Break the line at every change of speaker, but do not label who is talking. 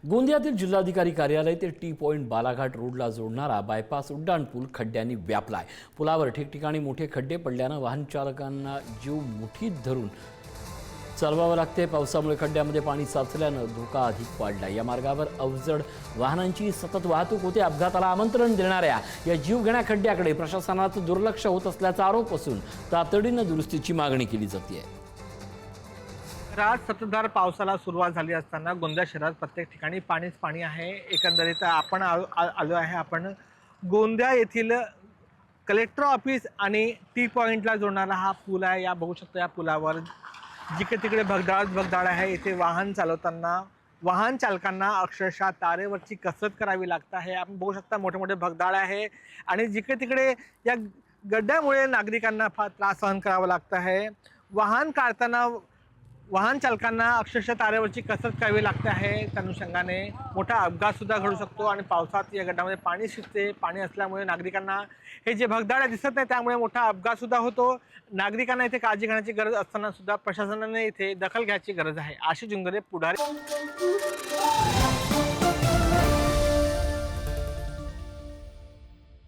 गोंदियातील जिल्हाधिकारी कार्यालय ते टी पॉइंट बालाघाट रोडला जोडणारा बायपास उड्डाणपूल खड्ड्यांनी व्यापलाय। पुलावर ठिकठिकाणी मोठे खड्डे पडल्यानं वाहन चालकांना जीव मुठीत धरून चालवावं लागते। पावसामुळे खड्ड्यामध्ये पाणी साचल्यानं धोका अधिक वाढलाय। या मार्गावर अवजड वाहनांची सतत वाहतूक होते। अपघाताला आमंत्रण देणाऱ्या या जीवघेण्या खड्ड्याकडे प्रशासनाचं दुर्लक्ष होत असल्याचा आरोप असून तातडीनं दुरुस्तीची मागणी केली जाते।
शहरात सततधार पावसाला सुरुवात झाली असताना गोंदिया शहरात प्रत्येक ठिकाणी पाणीच पाणी आहे। एकंदरीत आपण आलो आहे आपण गोंदिया येथील कलेक्टर ऑफिस आणि टी पॉइंटला जोडणारा हा पूल आहे। या बघू शकतो, या पुलावर जिकडे तिकडे भगदाड आहे। इथे वाहन चालवताना वाहन चालकांना अक्षरशः तारेवरची कसरत करावी लागत आहे। आपण बघू शकता मोठे मोठे भगदाड आहे आणि जिकडे तिकडे या गड्ड्यामुळे नागरिकांना फार त्रास सहन करावा लागत आहे। वाहन काढताना वाहन चालकांना अक्षरशः तारेवरची कसरत करावी लागते आहे। त्या अनुषंगाने मोठा अपघात सुद्धा घडू शकतो आणि पावसात या गड्ड्यामध्ये पाणी शिरते। पाणी असल्यामुळे नागरिकांना हे जे भगदाड दिसत नाही त्यामुळे मोठा अपघात सुद्धा होतो। नागरिकांना इथे काळजी घेण्याची गरज असताना सुद्धा प्रशासनाने इथे दखल घ्यायची गरज आहे। आशिष जुंगरे, पुढारी।